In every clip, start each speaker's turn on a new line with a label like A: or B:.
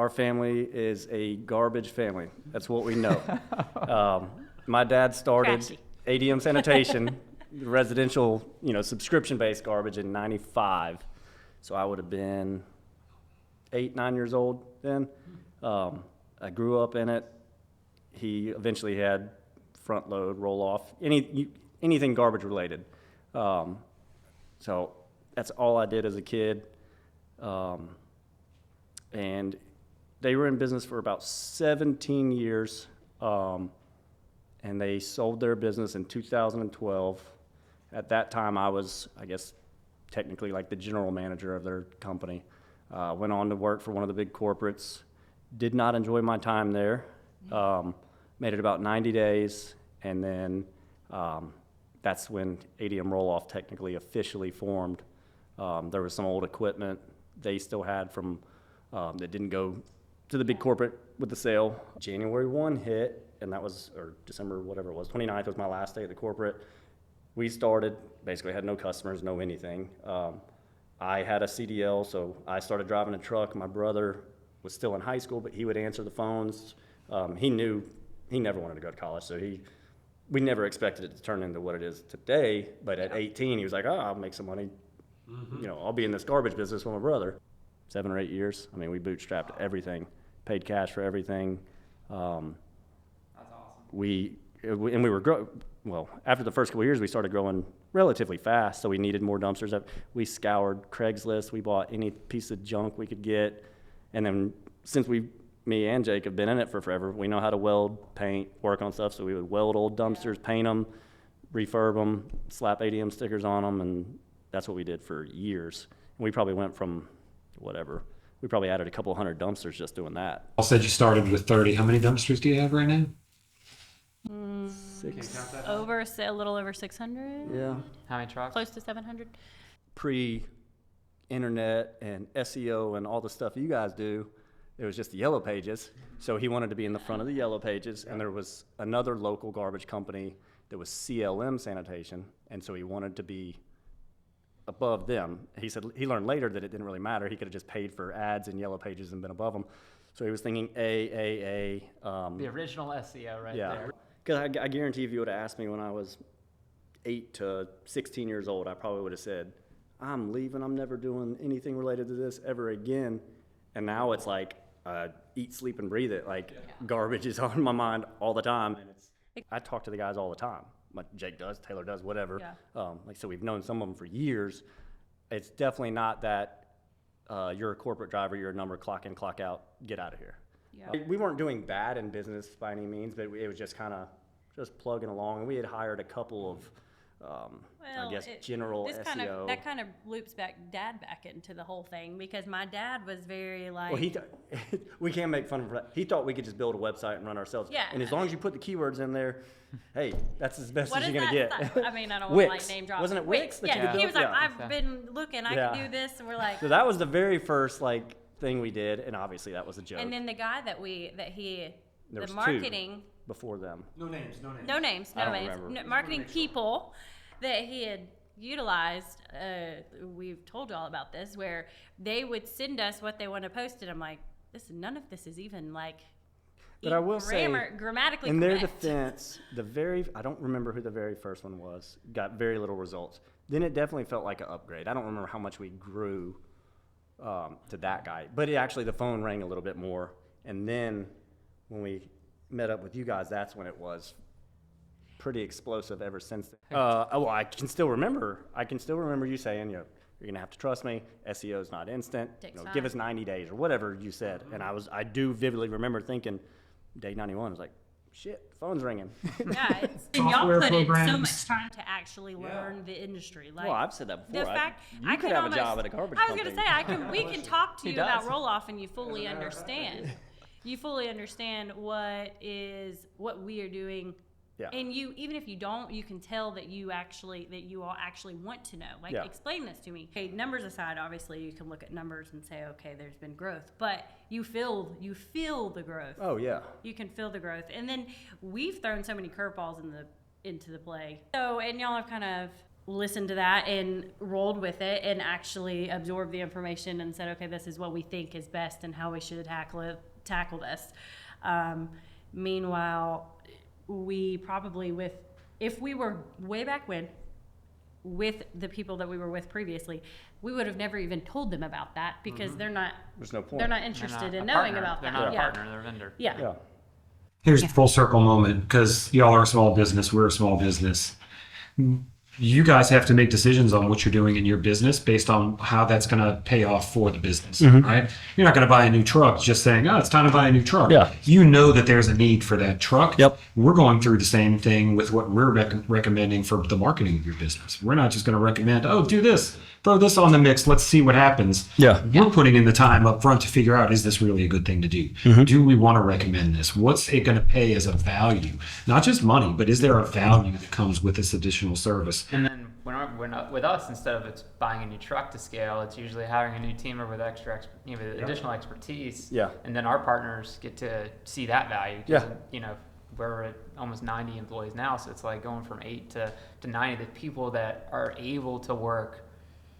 A: our family is a garbage family. That's what we know. My dad started
B: Trashy.
A: ADM sanitation, residential, subscription-based garbage in '95. So I would have been 8, 9 years old then. I grew up in it. He eventually had front load, Rolloff, anything garbage related. So that's all I did as a kid. And they were in business for about 17 years. And they sold their business in 2012. At that time, I was, I guess, technically like the general manager of their company. Went on to work for one of the big corporates. Did not enjoy my time there. Made it about 90 days, and then that's when ADM Rolloff technically officially formed. There was some old equipment they still had from that didn't go to the big corporate with the sale. January 1 hit, and that was, or December, whatever it was, 29th was my last day at the corporate. We started, basically had no customers, no anything. I had a CDL, so I started driving a truck. My brother was still in high school, but he would answer the phones. He knew he never wanted to go to college, so we never expected it to turn into what it is today. But at 18, he was like, I'll make some money. I'll be in this garbage business with my brother. 7 or 8 years. I mean, we bootstrapped everything, paid cash for everything.
C: That's awesome.
A: We were after the first couple of years, we started growing relatively fast, so we needed more dumpsters. We scoured Craigslist. We bought any piece of junk we could get. And then since me and Jake have been in it for forever, we know how to weld, paint, work on stuff. So we would weld old dumpsters, paint them, refurb them, slap ADM stickers on them, and that's what we did for years. And we probably went from we probably added a couple hundred dumpsters just doing that.
D: You said you started with 30. How many dumpsters do you have right now?
B: A little over 600.
A: Yeah.
C: How many trucks?
B: Close to 700.
A: Pre-internet and SEO and all the stuff you guys do, it was just the yellow pages. So he wanted to be in the front of the yellow pages, and there was another local garbage company that was CLM Sanitation, and so he wanted to be above them. He said he learned later that it didn't really matter. He could have just paid for ads in yellow pages and been above them. So he was thinking AAA.
C: The original SEO right
A: yeah.
C: there.
A: Because I guarantee if you would have asked me when I was 8 to 16 years old, I probably would have said, I'm leaving. I'm never doing anything related to this ever again. And now it's like eat, sleep, and breathe it. Like garbage is on my mind all the time. And I talk to the guys all the time. Like Jake does, Taylor does, whatever.
B: Yeah.
A: Like I said, we've known some of them for years. It's definitely not that you're a corporate driver, you're a number, clock in, clock out, get out of here.
B: Yeah.
A: We weren't doing bad in business by any means, but it was just kind of just plugging along. And we had hired a couple of, general SEO.
B: That kind of loops Dad back into the whole thing, because my dad was very like.
A: Well, we can't make fun of that. He thought we could just build a website and run ourselves.
B: Yeah.
A: And as long as you put the keywords in there, hey, that's as best
B: What
A: as
B: is
A: you're gonna get.
B: I mean, I don't want to like name drop.
A: Wasn't it Wix?
B: Yeah. He was like,
A: Yeah.
B: I've been looking. I can do this, and we're like.
A: So that was the very first thing we did, and obviously that was a joke.
B: And then the guy
A: There
B: the
A: was
B: marketing.
A: two before them.
C: No names.
A: I don't remember.
B: Marketing people that he had utilized, we've told you all about this, where they would send us what they want to post, and I'm like, none of this is even like.
A: But I will say,
B: grammatically
A: in
B: correct.
A: their defense, I don't remember who the very first one was, got very little results. Then it definitely felt like an upgrade. I don't remember how much we grew to that guy, but the phone rang a little bit more. And then when we met up with you guys, that's when it was pretty explosive ever since then. I can still remember you saying, you're going to have to trust me. SEO is not instant. Give us 90 days or whatever you said. And I do vividly remember thinking, day 91, I was like, shit, the phone's ringing.
B: Yeah, y'all put in so much time to actually learn the industry. Like,
A: well, I've said that before.
B: The fact
A: you could have a job at a garbage company.
B: I was going to say, we can talk to you about Rolloff, and you fully understand. You fully understand what we are doing. Yeah. And even if you don't, you can tell that you all actually want to know. Like, explain this to me. Okay, numbers aside, obviously you can look at numbers and say, okay, there's been growth, but you feel the growth.
A: Oh yeah.
B: You can feel the growth, and then we've thrown so many curveballs into the play. So, and y'all have kind of listened to that and rolled with it and actually absorbed the information and said, okay, this is what we think is best and how we should tackle this. Meanwhile, we probably if we were way back when, with the people that we were with previously, we would have never even told them about that because
A: There's no point.
B: they're not interested in
C: a
B: knowing
C: partner.
B: about
C: They're
B: that.
C: not a
B: Yeah.
C: partner, they're a vendor.
B: Yeah.
A: Yeah.
D: Here's the full circle moment because y'all are a small business. We're a small business. You guys have to make decisions on what you're doing in your business based on how that's going to pay off for the business, right? You're not going to buy a new truck just saying, oh, it's time to buy a new truck.
A: Yeah.
D: You know that there's a need for that truck.
A: Yep.
D: We're going through the same thing with what we're recommending for the marketing of your business. We're not just going to recommend, oh, do this, throw this on the mix, let's see what happens.
A: Yeah.
D: We're putting in the time up front to figure out, is this really a good thing to do? Do we want to recommend this? What's it going to pay as a value? Not just money, but is there a value that comes with this additional service?
C: And then with us, instead of it's buying a new truck to scale, it's usually hiring a new teamer with additional expertise.
A: Yeah.
C: And then our partners get to see that value.
A: Yeah.
C: We're at almost 90 employees now, so it's like going from 8 to 90. The people that are able to work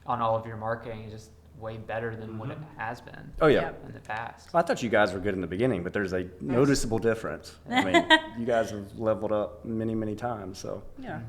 C: on all of your marketing is just way better than what it has been.
A: Oh, yeah.
C: In the past.
A: I thought you guys were good in the beginning, but there's a noticeable difference. I mean, you guys have leveled up many, many times, so.
B: Yeah.